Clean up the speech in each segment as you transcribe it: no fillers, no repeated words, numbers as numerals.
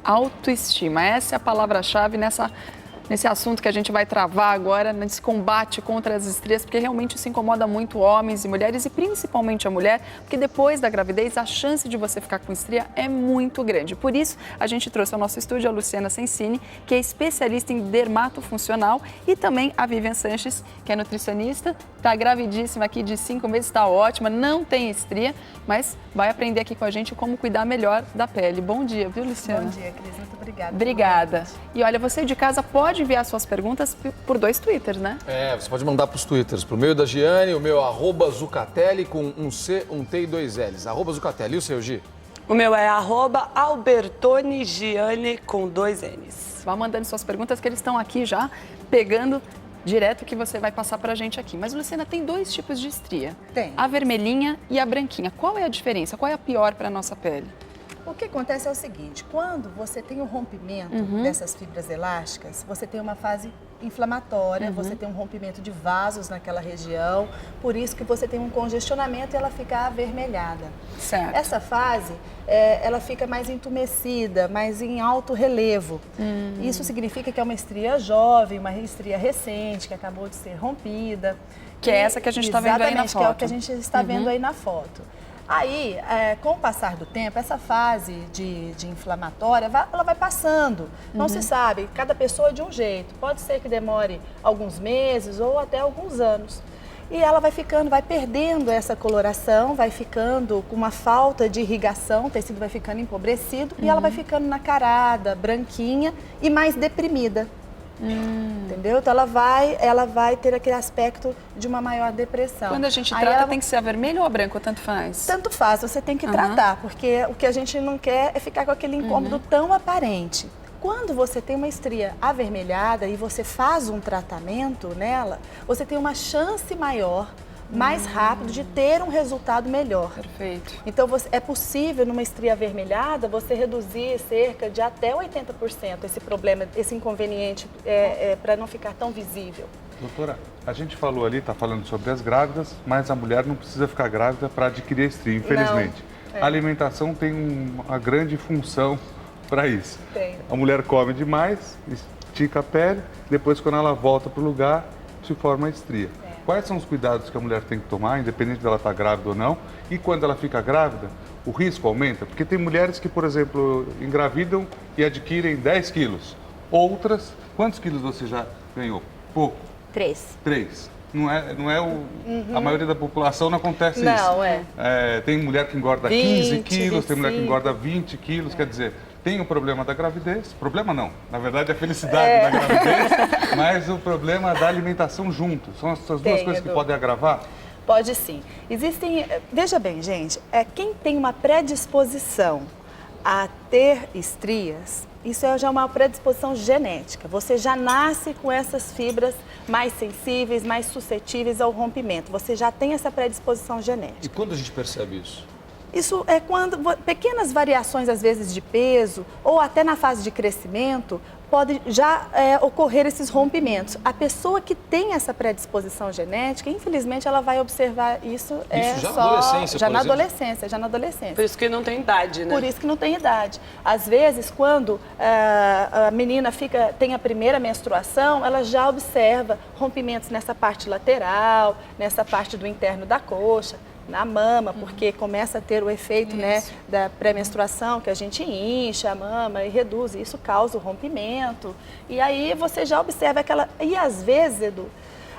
autoestima. Essa é a palavra-chave nesse assunto que a gente vai travar agora, nesse combate contra as estrias, porque realmente isso incomoda muito homens e mulheres, e principalmente a mulher, porque depois da gravidez a chance de você ficar com estria é muito grande. Por isso, a gente trouxe ao nosso estúdio a Luciana Sensini, que é especialista em dermatofuncional, e também a Vivian Sanches, que é nutricionista, está gravidíssima aqui de 5 meses, está ótima, não tem estria, mas vai aprender aqui com a gente como cuidar melhor da pele. Bom dia, viu, Luciana? Bom dia, Cris. Muito obrigada. Obrigada. E olha, você de casa pode enviar suas perguntas por 2 Twitters, né? Você pode mandar para os Twitters, para o meu da Giane, o meu @Zucatelli com um C, um T e 2 L's. @Zucatelli. E o seu, Gi? O meu é @AlbertoniGiane com 2 N's. Vá mandando suas perguntas que eles estão aqui já pegando direto que você vai passar pra gente aqui. Mas, Luciana, tem 2 tipos de estria. Tem. A vermelhinha e a branquinha. Qual é a diferença? Qual é a pior para a nossa pele? O que acontece é o seguinte, quando você tem o rompimento dessas fibras elásticas, você tem uma fase inflamatória, você tem um rompimento de vasos naquela região, por isso que você tem um congestionamento e ela fica avermelhada. Certo. Essa fase, ela fica mais entumecida, mais em alto relevo. Isso significa que é uma estria jovem, uma estria recente, que acabou de ser rompida. Que é essa que a gente está vendo aí na foto. Exatamente, que é o que a gente está vendo aí na foto. Aí, com o passar do tempo, essa fase de inflamatória, ela vai passando. Não se sabe, cada pessoa é de um jeito. Pode ser que demore alguns meses ou até alguns anos. E ela vai ficando, vai perdendo essa coloração, vai ficando com uma falta de irrigação, o tecido vai ficando empobrecido e ela vai ficando nacarada, branquinha e mais deprimida. Entendeu? Então ela vai ter aquele aspecto de uma maior depressão. Quando a gente Aí trata, ela... tem que ser a vermelha ou a branca, ou tanto faz? Tanto faz, você tem que tratar, porque o que a gente não quer é ficar com aquele incômodo tão aparente. Quando você tem uma estria avermelhada e você faz um tratamento nela, você tem uma chance maior, mais rápido, de ter um resultado melhor. Perfeito. Então, é possível, numa estria avermelhada, você reduzir cerca de até 80% esse problema, esse inconveniente, para não ficar tão visível. Doutora, a gente falou ali, está falando sobre as grávidas, mas a mulher não precisa ficar grávida para adquirir a estria, infelizmente. Não, A alimentação tem uma grande função para isso. Tem. A mulher come demais, estica a pele, depois quando ela volta para o lugar, se forma a estria. Quais são os cuidados que a mulher tem que tomar, independente dela estar grávida ou não? E quando ela fica grávida, o risco aumenta? Porque tem mulheres que, por exemplo, engravidam e adquirem 10 quilos. Outras, quantos quilos você já ganhou? Pouco. 3. 3. Não é a maioria da população não acontece isso. Não, tem mulher que engorda 20, 15 quilos, tem mulher que 25. engorda 20 quilos, quer dizer... Tem o problema da gravidez, problema não, na verdade é a felicidade da gravidez, mas o problema da alimentação junto. São essas duas coisas que podem agravar? Pode sim. Veja bem, gente, quem tem uma predisposição a ter estrias, isso já é uma predisposição genética. Você já nasce com essas fibras mais sensíveis, mais suscetíveis ao rompimento. Você já tem essa predisposição genética. E quando a gente percebe isso? Isso é quando pequenas variações, às vezes, de peso ou até na fase de crescimento, pode já ocorrer esses rompimentos. A pessoa que tem essa predisposição genética, infelizmente, ela vai observar isso, já na adolescência, já na adolescência. Por isso que não tem idade, né? Por isso que não tem idade. Às vezes, quando a menina tem a primeira menstruação, ela já observa rompimentos nessa parte lateral, nessa parte do interno da coxa, na mama, porque começa a ter o efeito da pré-menstruação, que a gente incha a mama e reduz, e isso causa o rompimento. E aí você já observa aquela... E às vezes, Edu,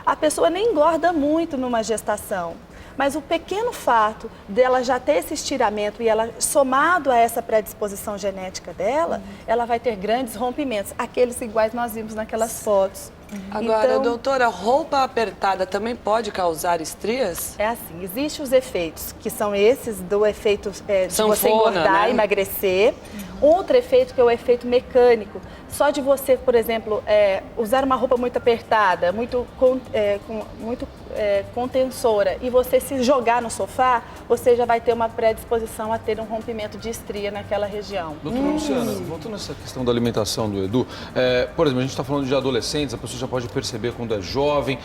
a pessoa nem engorda muito numa gestação, mas o pequeno fato dela já ter esse estiramento e ela, somado a essa predisposição genética dela, ela vai ter grandes rompimentos, aqueles iguais nós vimos naquelas fotos. Agora, Então, doutora, roupa apertada também pode causar estrias? É assim, existem os efeitos, que são esses do efeito de Sanfona, você engordar, né? Emagrecer. Outro efeito que é o efeito mecânico. Só de você, por exemplo, usar uma roupa muito apertada, muito contensora e você se jogar no sofá, você já vai ter uma predisposição a ter um rompimento de estria naquela região. Doutora Luciana, voltando nessa questão da alimentação do Edu, por exemplo, a gente está falando de adolescentes, a pessoa já pode perceber quando é jovem,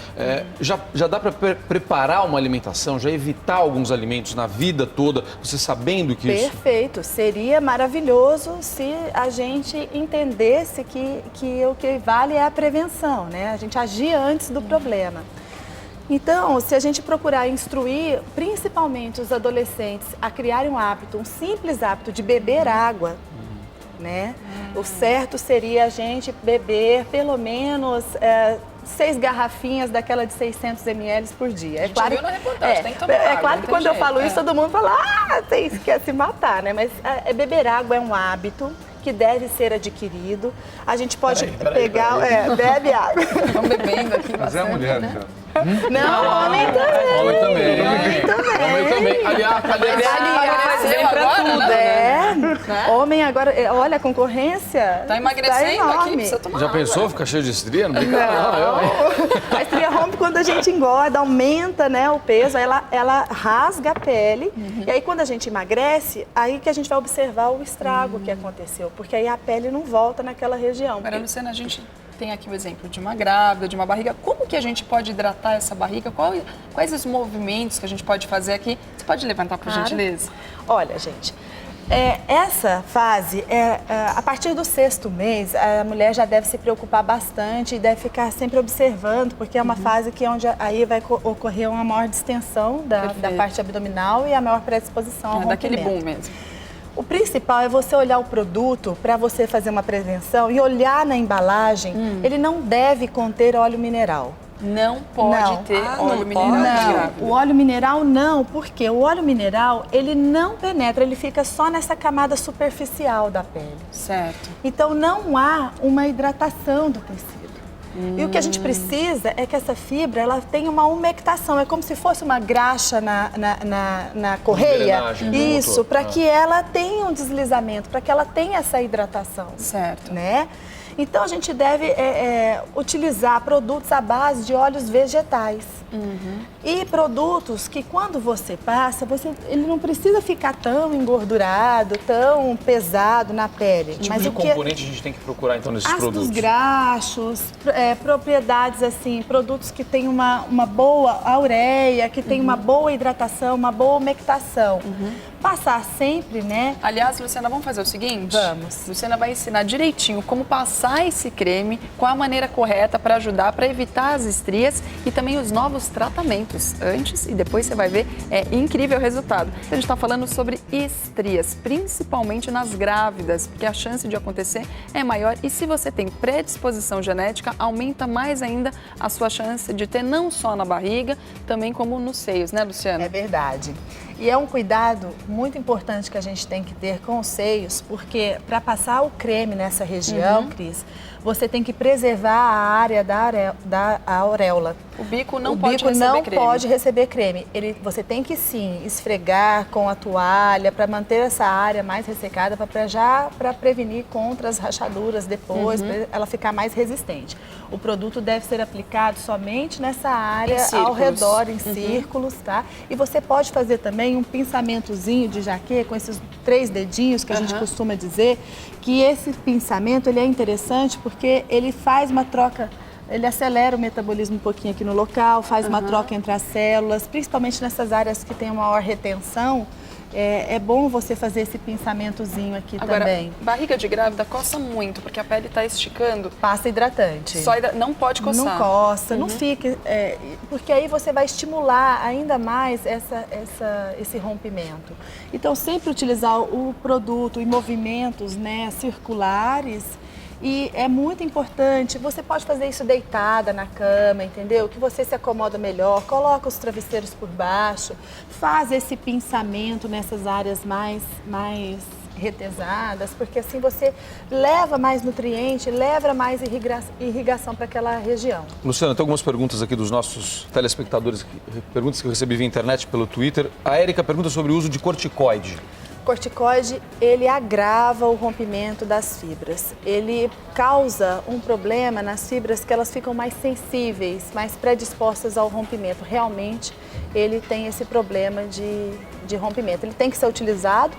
já dá para preparar uma alimentação, já evitar alguns alimentos na vida toda, você sabendo que isso... Perfeito, seria maravilhoso se a gente entendesse que o que vale é a prevenção, né? A gente agir antes do problema. Então, se a gente procurar instruir, principalmente os adolescentes, a criarem um hábito, um simples hábito de beber água, né? O certo seria a gente beber pelo menos 6 garrafinhas daquela de 600 ml por dia. A gente viu na reportagem, tem que tomar água, claro não que tem quando eu jeito, falo isso, todo mundo fala, você quer se matar, né? Mas beber água é um hábito que deve ser adquirido. A gente pode pegar... bebe água. Estão bebendo aqui Mas é a bastante, mulher, né? já. Não, homem também. Homem também. Homem também. Aliás, Aliás, vem pra agora, tudo. né? Homem agora, olha, a concorrência Tá emagrecendo aqui, enorme. precisa tomar já água. pensou ficar cheio de estria? Não brinca não. A estria rompe quando a gente engorda, aumenta, né, o peso, aí ela rasga a pele. E aí quando a gente emagrece, aí que a gente vai observar o estrago que aconteceu, porque aí a pele não volta naquela região. Agora, Luciana, a gente tem aqui o exemplo de uma grávida, de uma barriga. Como que a gente pode hidratar essa barriga? Quais os movimentos que a gente pode fazer aqui? Você pode levantar, por gentileza? Olha, gente, essa fase, a partir do 6º mês, a mulher já deve se preocupar bastante e deve ficar sempre observando, porque é uma fase que onde aí vai ocorrer uma maior distensão da parte abdominal e a maior predisposição ao rompimento. Daquele boom mesmo. O principal é você olhar o produto para você fazer uma prevenção e olhar na embalagem, ele não deve conter óleo mineral. Não pode ter óleo mineral de grávida. O óleo mineral não, porque o óleo mineral, ele não penetra, ele fica só nessa camada superficial da pele. Certo. Então não há uma hidratação do tecido. E o que a gente precisa é que essa fibra, ela tenha uma umectação, é como se fosse uma graxa na correia. Engrenagem, isso, para que ela tenha um deslizamento, para que ela tenha essa hidratação. Certo. Né? Então a gente deve utilizar produtos à base de óleos vegetais. E produtos que quando você passa, ele não precisa ficar tão engordurado, tão pesado na pele. Que tipo mas de o que componente a gente tem que procurar então nesses ácidos produtos? graxos, propriedades assim, produtos que têm uma boa ureia, que tem uma boa hidratação, uma boa umectação. Passar sempre, né? Aliás, Luciana, vamos fazer o seguinte? Vamos. Luciana vai ensinar direitinho como passar esse creme, qual a maneira correta para ajudar, para evitar as estrias e também os novos tratamentos. Antes e depois você vai ver, é incrível o resultado. A gente está falando sobre estrias, principalmente nas grávidas, porque a chance de acontecer é maior e se você tem predisposição genética, aumenta mais ainda a sua chance de ter não só na barriga, também como nos seios, né, Luciana? É verdade. E é um cuidado muito importante que a gente tem que ter com os seios, porque para passar o creme nessa região, Cris, você tem que preservar a área da auréola. O bico não pode receber creme. O bico não pode receber creme. Você tem que sim esfregar com a toalha para manter essa área mais ressecada, para prevenir contra as rachaduras depois, para ela ficar mais resistente. O produto deve ser aplicado somente nessa área ao redor, em círculos, tá? E você pode fazer também um pensamentozinho de jaquê com esses 3 dedinhos que a gente costuma dizer, que esse pensamento ele é interessante porque ele faz uma troca. Ele acelera o metabolismo um pouquinho aqui no local, faz uma troca entre as células, principalmente nessas áreas que tem uma maior retenção. É bom você fazer esse pensamentozinho aqui também. Agora, barriga de grávida coça muito, porque a pele está esticando. Passa hidratante. Não pode coçar. Não coça, não fique, porque aí você vai estimular ainda mais esse rompimento. Então, sempre utilizar o produto em movimentos, né, circulares. E é muito importante, você pode fazer isso deitada na cama, entendeu? Que você se acomoda melhor, coloca os travesseiros por baixo, faz esse pinçamento nessas áreas mais retesadas, porque assim você leva mais nutriente, leva mais irrigação para aquela região. Luciana, tem algumas perguntas aqui dos nossos telespectadores, perguntas que eu recebi via internet pelo Twitter. A Érica pergunta sobre o uso de corticoide. corticoide, ele agrava o rompimento das fibras. Ele causa um problema nas fibras que elas ficam mais sensíveis, mais predispostas ao rompimento. Realmente, ele tem esse problema de rompimento. Ele tem que ser utilizado,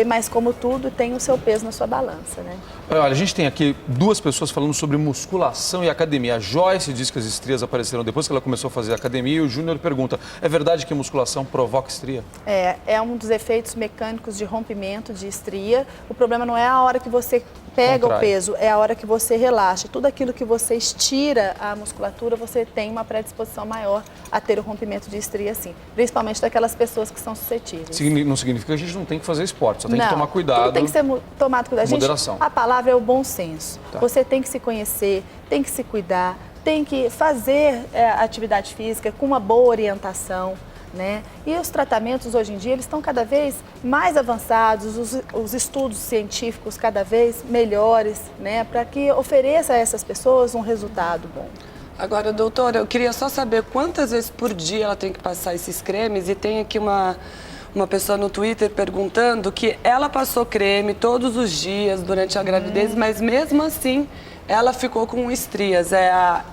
mas como tudo, tem o seu peso na sua balança, né? Olha, a gente tem aqui duas pessoas falando sobre musculação e academia. A Joyce diz que as estrias apareceram depois que ela começou a fazer academia e o Júnior pergunta, é verdade que musculação provoca estria? É um dos efeitos mecânicos de rompimento de estria. O problema não é a hora que você pega o peso, é a hora que você relaxa. Tudo aquilo que você estira a musculatura, você tem uma predisposição maior a ter o rompimento de estria, sim. Principalmente daquelas pessoas que são suscetíveis. Não significa que a gente não tem que fazer esporte, só tem que tomar cuidado. Tudo tem que ser tomado cuidado. Moderação. A palavra é o bom senso. Tá. Você tem que se conhecer, tem que se cuidar, tem que fazer atividade física com uma boa orientação. Né? E os tratamentos hoje em dia eles estão cada vez mais avançados, os estudos científicos cada vez melhores, né? Para que ofereça a essas pessoas um resultado bom. Agora, doutora, eu queria só saber quantas vezes por dia ela tem que passar esses cremes e tem aqui uma pessoa no Twitter perguntando que ela passou creme todos os dias durante a gravidez, mas mesmo assim ela ficou com estrias. É a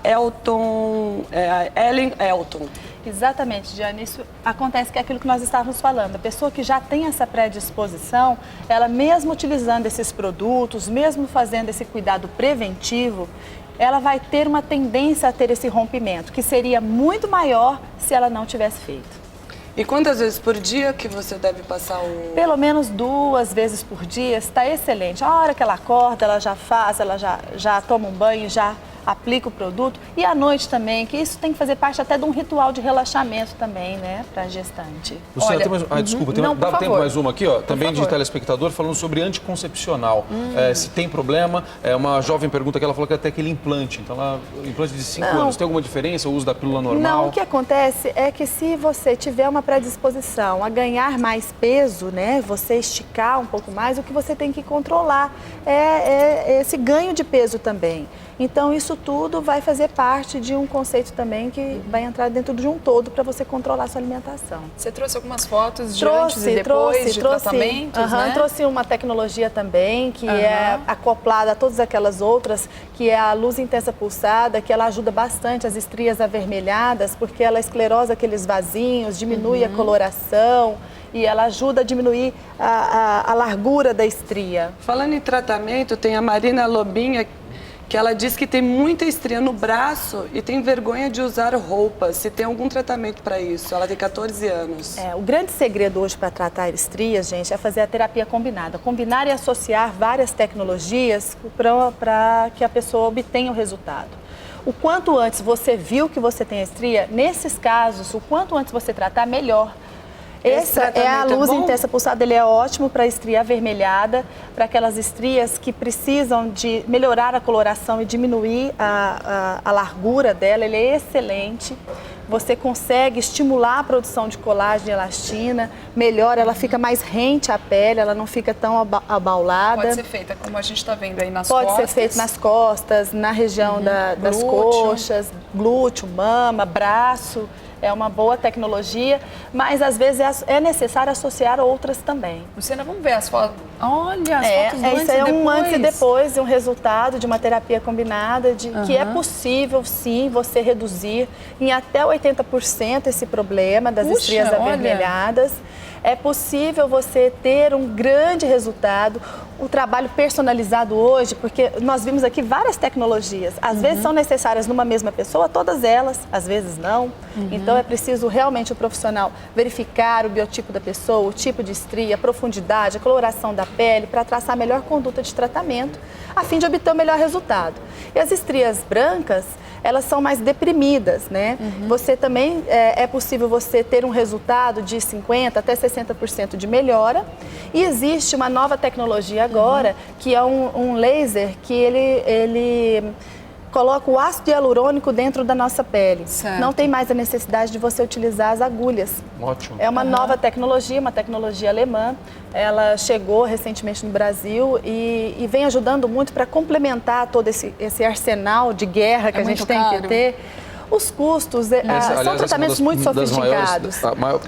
Ellen Elton. Exatamente, Diane. Isso acontece que é aquilo que nós estávamos falando. A pessoa que já tem essa predisposição, ela mesmo utilizando esses produtos, mesmo fazendo esse cuidado preventivo, ela vai ter uma tendência a ter esse rompimento, que seria muito maior se ela não tivesse feito. E quantas vezes por dia que você deve passar o... Pelo menos 2 vezes por dia, está excelente. A hora que ela acorda, ela já faz, ela já toma um banho, já aplica o produto. E à noite também, que isso tem que fazer parte até de um ritual de relaxamento também, né, para a gestante. Luciana, tem mais... desculpa, dá tempo mais uma aqui, ó, também de telespectador, falando sobre anticoncepcional. Se tem problema, uma jovem pergunta que ela falou que até aquele implante, então implante de 5 anos, tem alguma diferença, o uso da pílula normal? Não, o que acontece é que se você tiver uma predisposição a ganhar mais peso, né, você esticar um pouco mais, o que você tem que controlar é esse ganho de peso também. Então, isso tudo vai fazer parte de um conceito também que vai entrar dentro de um todo para você controlar a sua alimentação. Você trouxe algumas fotos de antes e depois de tratamentos, né? Trouxe uma tecnologia também que é acoplada a todas aquelas outras, que é a luz intensa pulsada, que ela ajuda bastante as estrias avermelhadas, porque ela esclerosa aqueles vasinhos, diminui a coloração e ela ajuda a diminuir a largura da estria. Falando em tratamento, tem a Marina Lobinha, que ela diz que tem muita estria no braço e tem vergonha de usar roupas. Se tem algum tratamento para isso? Ela tem 14 anos. O grande segredo hoje para tratar estrias, gente, é fazer a terapia combinada. Combinar e associar várias tecnologias para que a pessoa obtenha o resultado. O quanto antes você viu que você tem estria, nesses casos, o quanto antes você tratar, melhor. Essa é a luz intensa pulsada, ele é ótimo para estria avermelhada, para aquelas estrias que precisam de melhorar a coloração e diminuir a largura dela, ele é excelente. Você consegue estimular a produção de colágeno e elastina, melhora, ela fica mais rente à pele, ela não fica tão abaulada. Pode ser feita, como a gente está vendo aí nas costas. Pode ser feito nas costas, na região das coxas, glúteo, mama, braço. É uma boa tecnologia, mas às vezes é necessário associar outras também. Luciana, vamos ver as fotos. Olha, as fotos do antes e depois. Isso é um antes e depois, um resultado de uma terapia combinada, que é possível, sim, você reduzir em até 80% esse problema das estrias avermelhadas. É possível você ter um grande resultado, o trabalho personalizado hoje, porque nós vimos aqui várias tecnologias. Às vezes são necessárias numa mesma pessoa, todas elas, às vezes não. Então é preciso realmente o profissional verificar o biotipo da pessoa, o tipo de estria, a profundidade, a coloração da pele, para traçar a melhor conduta de tratamento, a fim de obter o melhor resultado. E as estrias brancas, elas são mais deprimidas, né? Você também, é possível você ter um resultado de 50% até 60% de melhora. E existe uma nova tecnologia agora, que é um laser que ele coloca o ácido hialurônico dentro da nossa pele. Certo. Não tem mais a necessidade de você utilizar as agulhas. Ótimo. É uma nova tecnologia, uma tecnologia alemã. Ela chegou recentemente no Brasil e vem ajudando muito para complementar todo esse arsenal de guerra que a gente tem que ter. Os custos são Aliás, tratamentos muito sofisticados.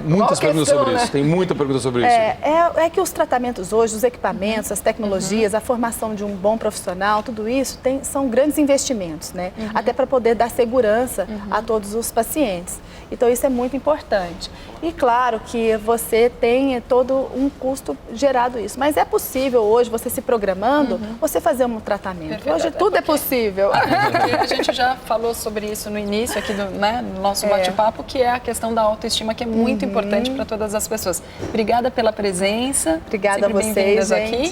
Muitas Qual perguntas questão, sobre né? isso. Tem muita pergunta sobre isso. É que os tratamentos hoje, os equipamentos, as tecnologias, a formação de um bom profissional, tudo isso são grandes investimentos, né? Até para poder dar segurança a todos os pacientes. Então, isso é muito importante. E claro que você tem todo um custo gerado isso. Mas é possível hoje, você se programando, você fazer um tratamento. Hoje tudo é possível. Porque a gente já falou sobre isso no início aqui do nosso bate-papo, que é a questão da autoestima, que é muito importante para todas as pessoas. Obrigada pela presença. Obrigada a Sempre vocês, bem-vindas gente. aqui.